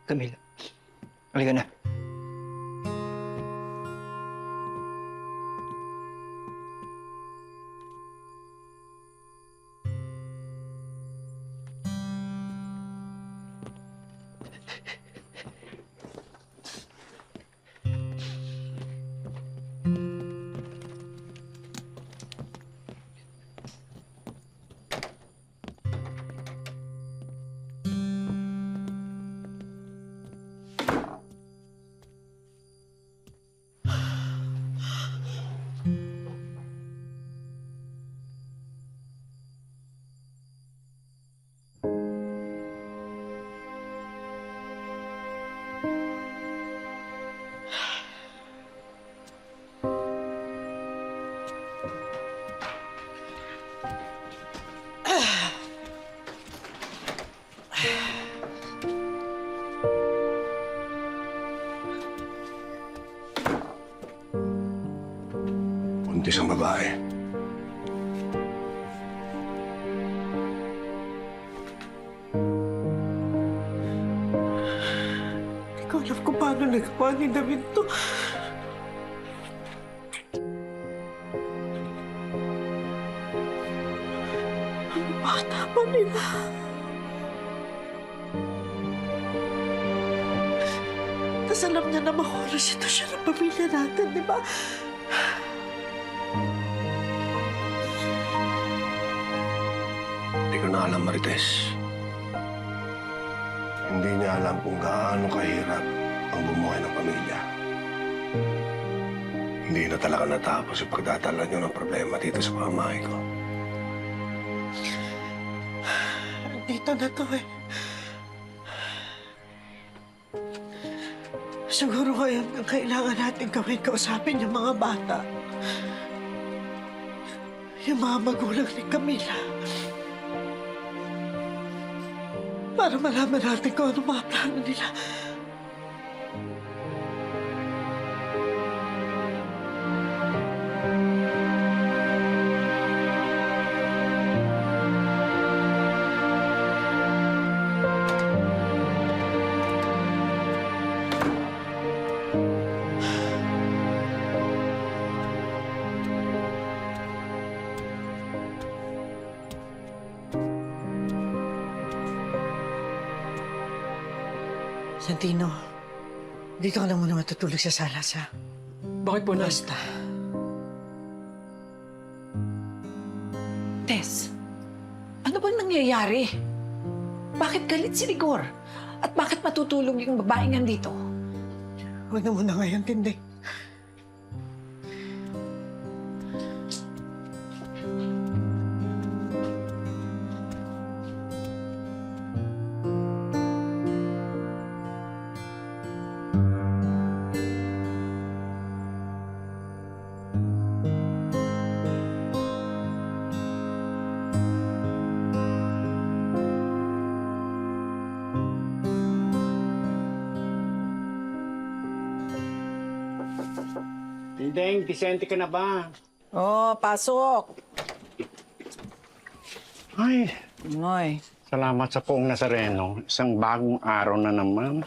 Camila, halika na. Buntis ang babae. Hindi ko alam kung paano nagawa ni David to. Ang bata pa nila. Tapos alam niya na mahula sitwasyon ng pamilya natin, di ba? Hindi ko na alam, Marites. Hindi niya alam kung gaano kahirap ang bumuhay ng pamilya. Hindi na talaga natapos yung pagdadala niyo ng problema dito sa pamahay ko. Dito na to eh. Siguro ngayon ang kailangan natin gawin, kausapin yung mga bata. Yung mga magulang ni Camila. Para malaman natin kung ano mga plano nila. Santino, dito ka lang muna matutulog sa sala, sa. Bakit po, Nay? Basta. Tess, ano bang nangyayari? Bakit galit si Rigor? At bakit matutulog yung babaeng nandito? Huwag na muna ngayon, Tinday. Ding, Vicente ka na ba? Oh, pasok. Ay, Ngoy. salamat sa Poong Nazareno. Isang bagong araw na naman.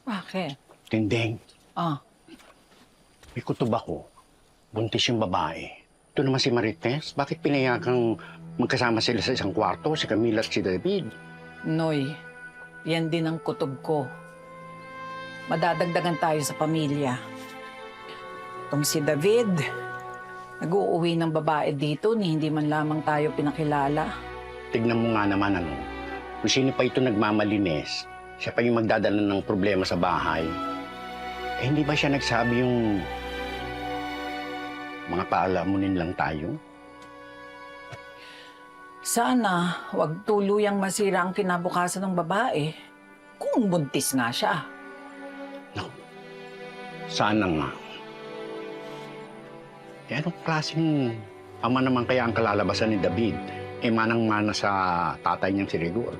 Bakit? Tinding, Ah, may kutob ako. Buntis yung babae. Ito naman si Marites. Bakit pinayagang magkasama sila sa isang kwarto, si Camila at si David? Noy, yan din ang kutob ko. Madadagdagan tayo sa pamilya. Itong si David, nag-uuwi ng babae dito ni hindi man lamang tayo pinakilala. Tignan mo nga naman ano. Kung sino pa ito nagmamalinis, siya pa yung magdadala ng problema sa bahay. Eh hindi ba siya nagsabi yung mga paalamunin lang tayo? Sana wag tuluyang masira ang kinabukasan ng babae kung buntis nga siya. No. Sana nga. Eh anong klaseng ama naman kaya ang kalalabasan ni David? Eh manang-mana sa tatay niyang si Rigor.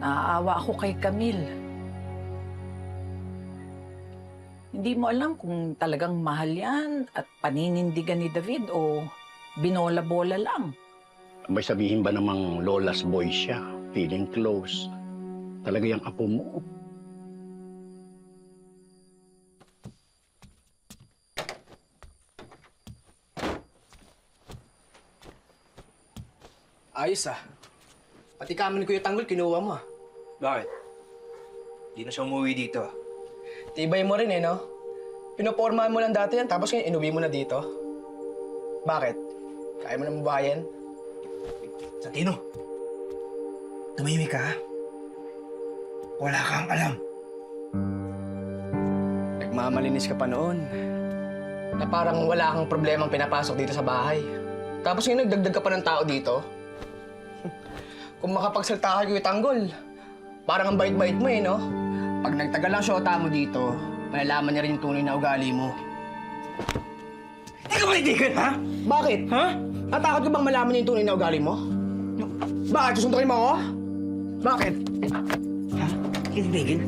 Naaawa ako kay Camille. Hindi mo alam kung talagang mahal yan at paninindigan ni David o binola-bola lang. May sabihin ba namang lola's boy siya? Feeling close. Talaga yung apo mo. Ayos ah. Pati kaman ko yung tanggol, kinuha mo ah. Bakit? Di na siya umuwi dito. Tibay mo rin eh, no? Pinopormahan mo lang dati yan, tapos ngayon inuwi mo na dito. Bakit? Kaya mo na mabayan? Santino, tumahimik ka ha? Wala kang alam. Nagmamalinis ka pa noon. Na parang wala kang problemang pinapasok dito sa bahay. Tapos ngayon nagdagdag ka pa ng tao dito. Kung makapagsalta ka kay Tanggol, parang ang bait-bait mo eh, no? Pag nagtagal lang syota mo dito, malalaman niya rin yung tunay na ugali mo. Hindi ka maitigan, ha? Bakit? Ha? Natakot ka bang malaman niya yung tunay na ugali mo? Bakit? Susuntukin mo ako? Bakit? Ha? Kaibigan?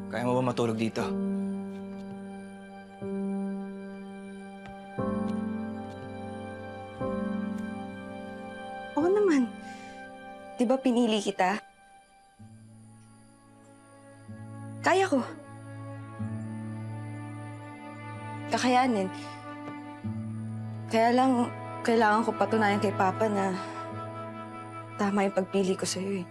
Kaya mo ba matulog dito? Oo naman. Di ba pinili kita? Kaya ko. Kakayanin. Kaya lang, kailangan ko patunayan kay Papa na tama yung pagpili ko sa'yo eh.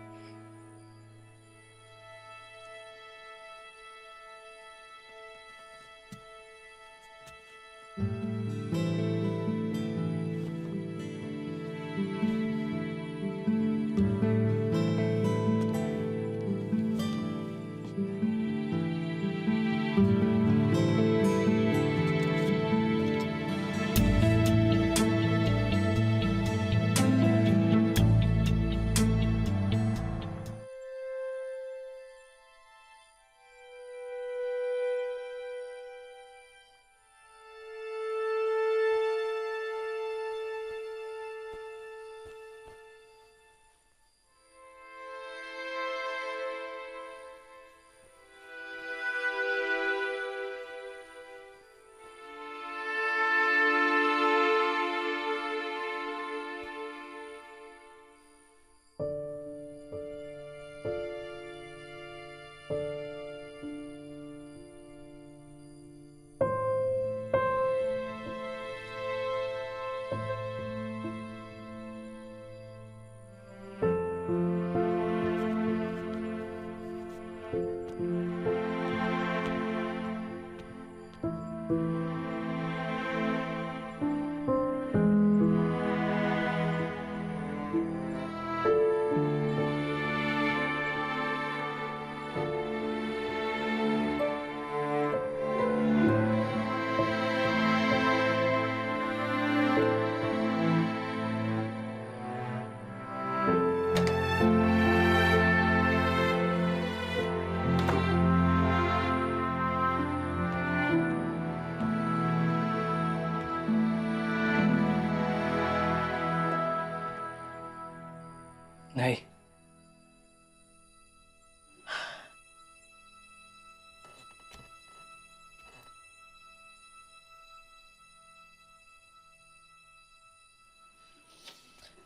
Nay.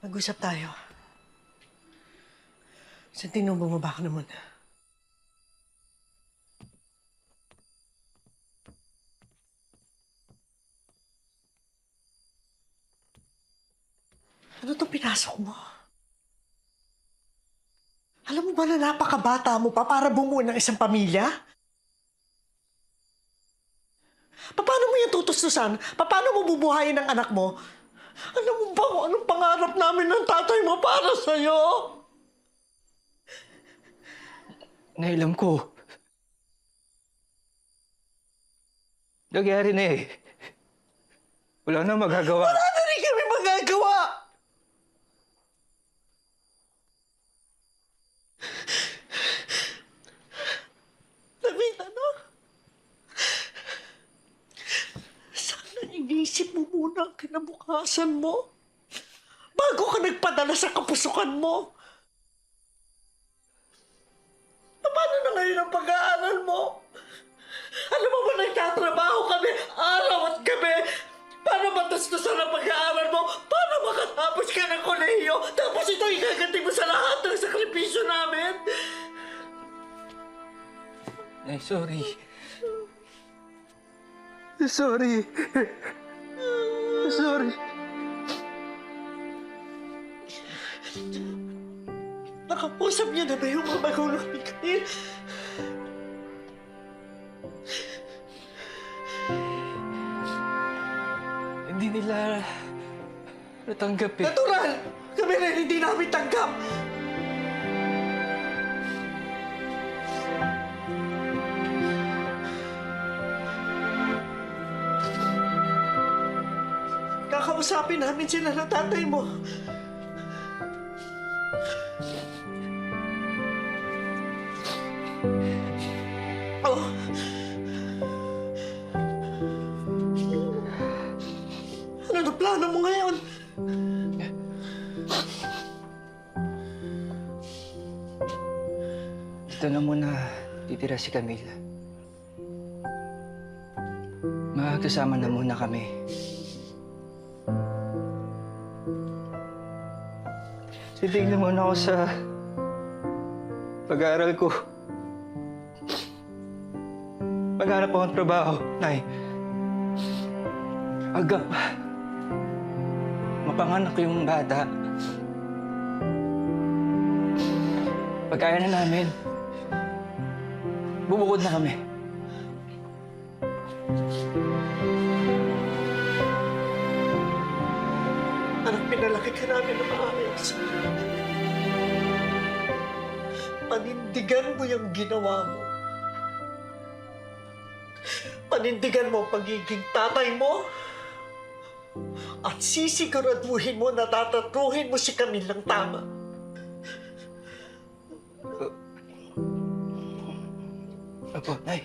Mag-usap tayo. Santino, bumaba ka naman. Ano itong pinasok mo? Alam mo ba na napakabata mo pa para bumuo ng isang pamilya? Paano mo yan tutustusan? Paano mo bubuhayin ang anak mo? Alam mo ba kung anong pangarap namin ng tatay mo para sa'yo? Nailam ko. Nagyari na eh. Wala na magagawa. Wala na rin kami magagawa! David, ano? Isip mo muna ang kinabukasan mo. Bago ka nagpadala sa kapusukan mo. Paano na ngayon ang pag-aaral mo? Alam mo ba nagtatrabaho kami araw at gabi para matustusan ang pag-aaral mo, para makatapos ka ng kolehiyo, tapos ito igaganti mo sa lahat ng sakripisyo namin? Nay, sorry. Sorry. Sorry. Nakausap niya na ba yung mga magulang ni Camille? Hindi nila natanggap eh. Natural! Kami rin hindi namin tanggap! Kakausapin namin sila ng tatay mo. Oh. Ano na plano mo ngayon? Dito na muna titira si Camila. Magkasama na muna kami. Titignan muna ako sa pag-aaral ko. Maghanap ako ng trabaho, Nay. Agap. Mapanganak yung bata. Pag kaya na namin, bubukod na kami. Anak, pinalaki ka namin na maayos. Panindigan mo yung ginawa mo. Panindigan mo ang pagiging tatay mo. At sisiguraduhin mo na tatatuhin mo si Camille ng tama. Opo, Nay.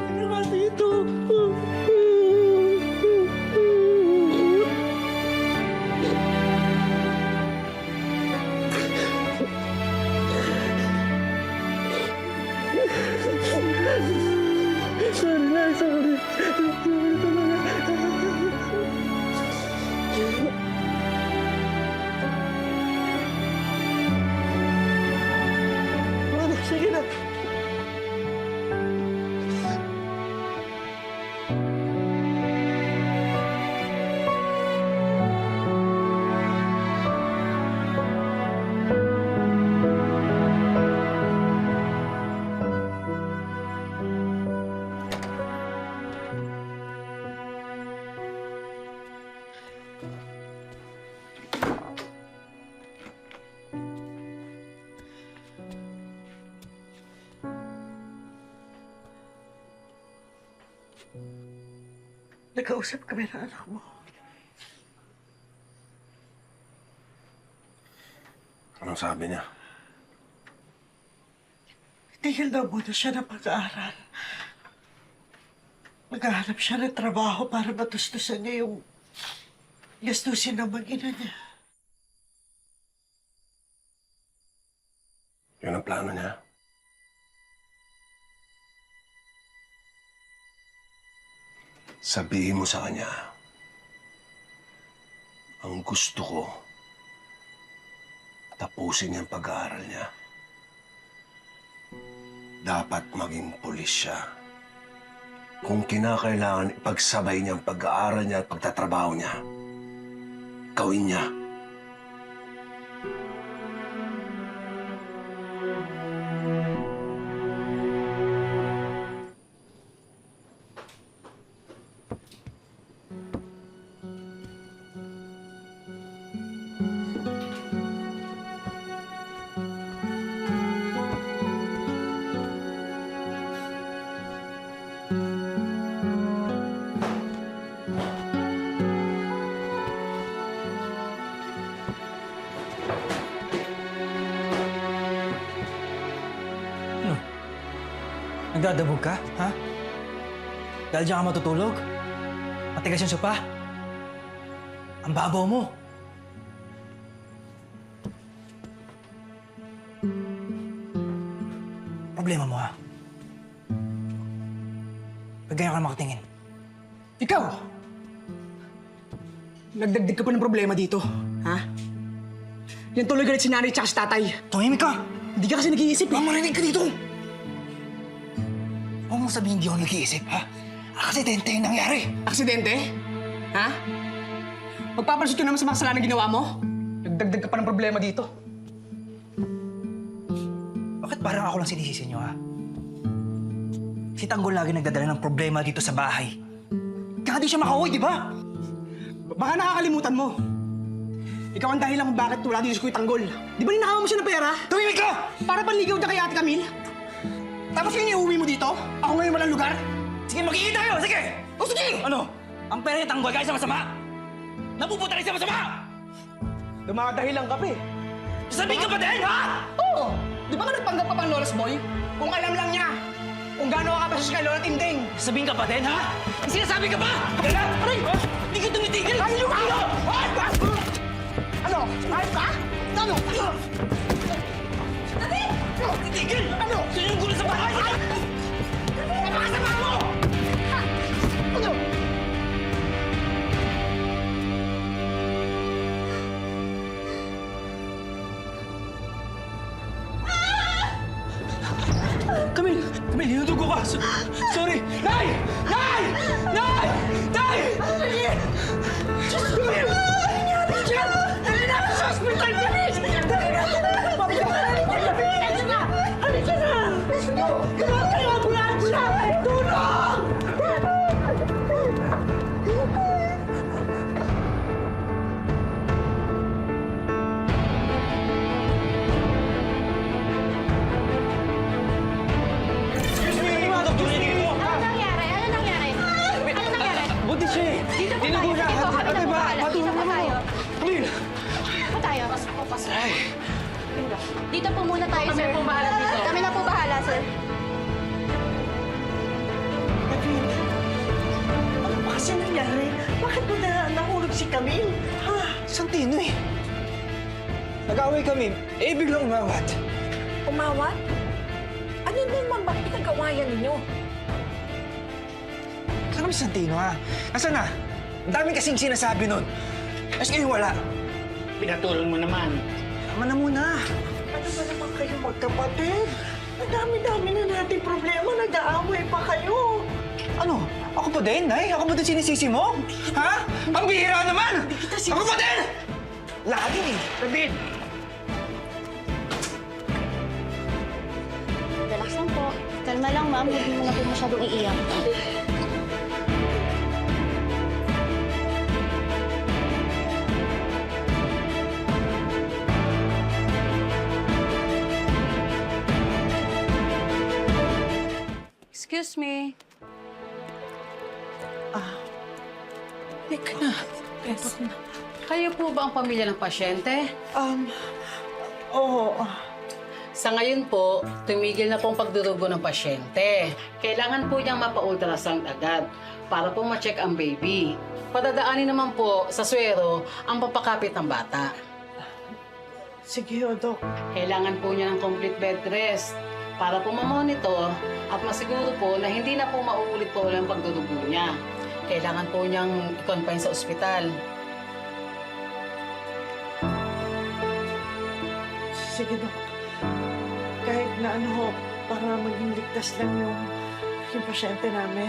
Ano nga dito? Anak, sige na. Nakausap kami ng anak mo. Anong sabi niya? Tigil daw muna siya ng pag-aaral. Maghahanap siya ng trabaho para matustusan niya yung gastusin ng mag-ina niya. Yun ang plano niya. Sabihin mo sa kanya, ang gusto ko, tapusin niya ang pag-aaral niya. Dapat maging pulis siya. Kung kinakailangan ipagsabay niya ang pag-aaral niya at pagtatrabaho niya, gawin niya. Nagdadabog ka, ha? Dahil diyan ka matutulog? Matigas yung sopa? Ang babaw mo! Problema mo, ha? Pag ganyan ka makatingin. Ikaw! Nagdagdag ka pa ng problema dito, ha? Yan tuloy galit si nanay tsaka si tatay. Tumimik ka! Hindi ka kasi nag-iisip eh. Mamarinig ka dito! Huwag mong sabihin hindi ako nag-iisip, ha? Aksidente yung nangyari! Aksidente? Ha? Magpapalusot ka naman sa mga kasalanan ginawa mo? Nagdagdag ka pa ng problema dito. Bakit parang ako lang sinisisi niyo, ha? Si Tanggol lagi nagdadala ng problema dito sa bahay. Kaya di siya makauwi, di ba? Baka nakakalimutan mo. Ikaw ang dahilan kung bakit wala dito si Kuya Tanggol. Di ba ninakaw mo siya ng pera? Tumimik ka! Para panligaw na kay Ate Camille? Tapos yun iuwi mo dito? Ako ngayon walang lugar? Sige, magkikita kayo! Sige! O sige! Ano? Ang pera ni Tanggol kahit sa masama? Napupunta rin sa masama! Dumadahilan ka pa eh. Sabihin ka pa din, ha? Oo! Di ba nga nagpanggap pa pang Lolas Boy? Kung alam lang niya, kung gaano ka kapasas kay Lola Tinding. Sabihin ka pa din, ha? Sinasabi ka pa! Gala! Aray! Hindi ka tumitigil! Ay, yung ano? Ano? Ayos ka? Ano? David! Titigil! Ano? Sino yung gulo sa bahay? Napakasama mo! Ano? Camille! Camille, hinudugo ka! Sorry! Nay! Nay! Nay! Nay! Camille! Dali na ako sa hospital, bilis! Dali na! Halika na! Halika na! Tumawag kayo, ambulansya! Tulong! Excuse me! Ano mga doktor dito? Ano nangyari? Ano nangyari? Ano nangyari? Buti siya eh! Dito po Tinugo tayo. siya! Dito. Kami na po ba? bahala. Patulong Dito po naman tayo. ako! Camille! Dito po tayo. Pasok po, pasok. Ay! Dito po muna tayo, sir. Kami na po bahala dito. Kami na po bahala, sir. Ano ba kasi nangyari? Bakit mo na nahulog si Camille? Ha? Santino eh! Nag-away kami, eh biglang umawat. Umawat? Ano naman ba pinag-awayan ninyo? Saan kami si Santino, ha? Nasaan na? Ang daming kasing sinasabi nun. Tapos ngayon wala. Pinatulong mo naman. Tama na muna. Ano ba naman kayo magkapatid? Ang dami-dami na nating problema. Nag-aaway pa kayo. Ano? Ako pa din, Nay? Ako pa din sinisisi mo? Ha? Ang bihira naman! Ako pa din! Lagi eh. David! Relax lang po. Kalma lang, ma'am. Hindi mo na po masyadong iiyak. Excuse me. Teka na. Kayo po ba ang pamilya ng pasyente? Oo. Sa ngayon po, tumigil na pong pagdurugo ng pasyente. Kailangan po niyang mapa-ultrasound agad para po ma-check ang baby. Padadaanin naman po sa swero ang papakapit ng bata. Sige, Dok. Kailangan po niya ng complete bed rest para po ma-monitor at masiguro po na hindi na po mauulit po ang pagdurugo niya. Kailangan po niyang i-confine sa ospital. Sige, Dok. Kahit na ano ho, para maging ligtas lang yung pasyente namin.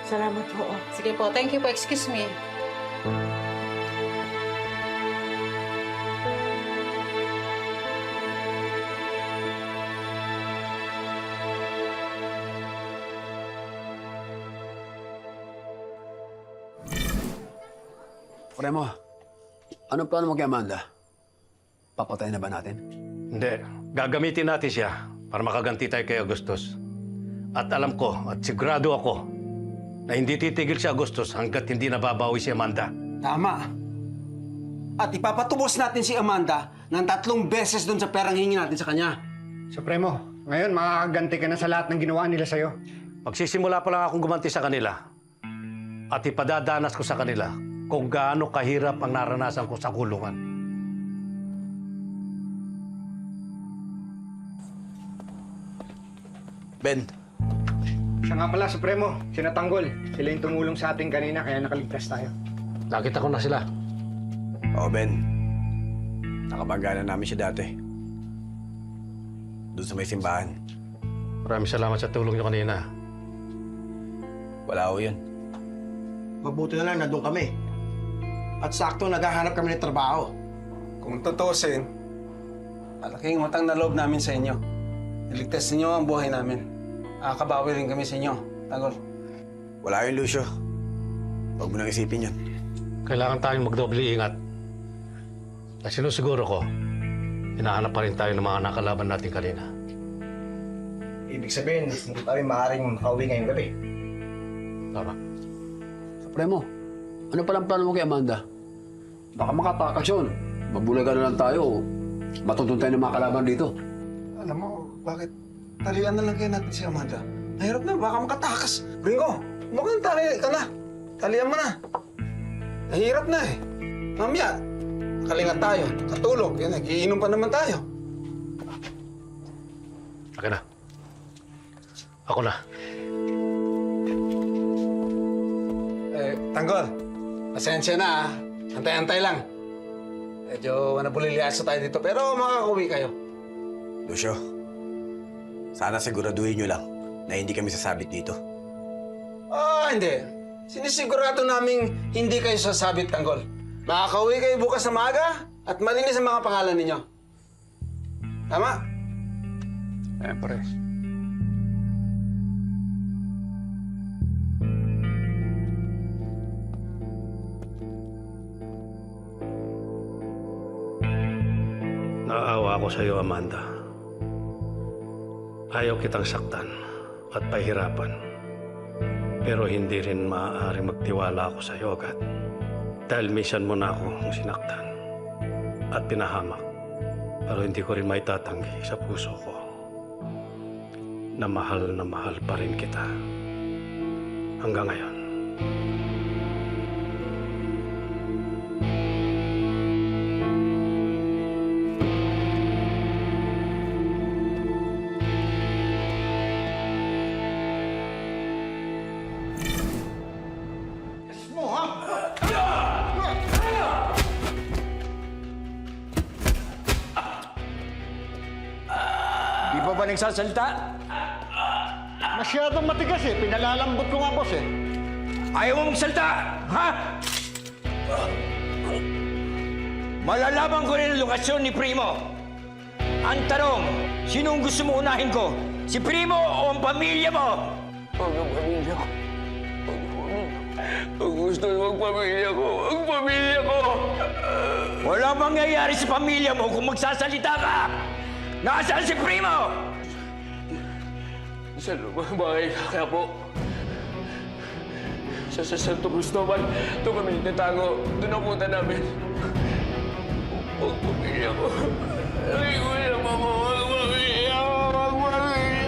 Salamat ho. Sige po, thank you po. Excuse me. Premo, anong plano mo kay Amanda? Papatayin na ba natin? Hindi. Gagamitin natin siya para makaganti tayo kay Augustus. At alam ko at sigurado ako na hindi titigil si Augustus hanggat hindi nababawi si Amanda. Tama. At ipapatubos natin si Amanda ng 3 beses doon sa perang hingi natin sa kanya. Supremo, ngayon makakaganti ka na sa lahat ng ginawa nila sa'yo. Magsisimula pa lang akong gumanti sa kanila. At ipadadanas ko sa kanila kung gaano kahirap ang naranasan ko sa kulungan. Ben, Siya nga pala, Supremo, sina Tanggol. Sila yung tumulong sa atin kanina kaya nakaligtas tayo. Nakita ko na sila. Oo Ben. Nakabangga na namin siya dati. Doon sa may simbahan. Maraming salamat sa tulong niyo kanina. Wala ko yun. Mabuti na lang na doon kami. At sakto naghahanap kami ng trabaho. Kung tutusin, malaking utang na loob namin sa inyo. Iligtas ninyo ang buhay namin. Kabawi rin kami sa inyo, Tanggol. Wala yun, Lucio. Huwag mo nang isipin yun. Kailangan tayong magdoble ingat. At sinusiguro ko, hinahanap pa rin tayo ng mga nakalaban natin kanina. Ibig sabihin, hindi tayo maaaring makauwi ngayong gabi. Tama. Supremo, ano palang plano mo kay Amanda? Baka makatakas yun. Mabulagan na lang tayo. Matutuntay ng mga kalaban dito. Alam mo, bakit talian na lang kayo natin si Amanda? Mahirap na, baka makatakas. Ringo, mukhang tali ka na. Talian mo na. Mahirap na eh. Mamaya, kalingat tayo, katulog, yan, nagiinom pa naman tayo. Akin na. Ako na. Tanggol, pasensya na ah. Antay-antay lang. Medyo nabuliliasa tayo dito, pero makakauwi kayo. Lucio, sana siguraduhin nyo lang na hindi kami sasabit dito. Hindi. Sinisigurado naming hindi kayo sasabit, Tanggol. Makakauwi kayo bukas na maaga at malinis ang mga pangalan ninyo. Tama? Siyempre. Naawa ako sa iyo, Amanda. Ayaw kitang saktan at pahirapan. Pero hindi rin maaari magtiwala ako sa iyo agad. Dahil minsan mo na akong sinaktan at pinahamak. Pero hindi ko rin maitatanggi sa puso ko na mahal pa rin kita. Hanggang ngayon. Di pa ba nagsasalita? Masyadong matigas eh. Pinalalambot ko nga, boss eh. Ayaw mo magsalita, ha? Malalaman ko rin ang lokasyon ni Primo. Ang tanong, sinong gusto mo unahin ko? Si Primo o ang pamilya mo? Huwag ang pamilya ko. Ang gusto ng pamilya ko. Ang pamilya ko! Wala mangyayari sa pamilya mo kung magsasalita ka! Nasaan si Primo? Sa lumang bahay kaya po. Sa Santo Cristobal, doon kami nagtatago. Doon ang punta namin. Ang pamilya ko. Ay, kuya mo mo. Ang pamilya ko. Ang pamilya.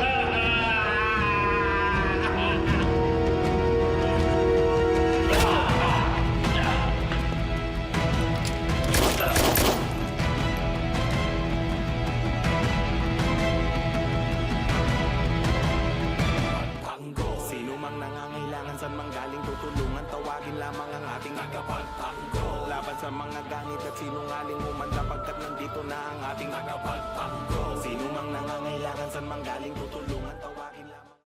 Sino mang nangangailangan sa manggaling tutulungan, tawagin lamang ang ating tagapagtanggol. Laban sa mga ganit at sinungaling umanda pagkat nandito na ang ating tagapagtanggol. Sino mang nangangailangan sa manggaling tutulungan, tawagin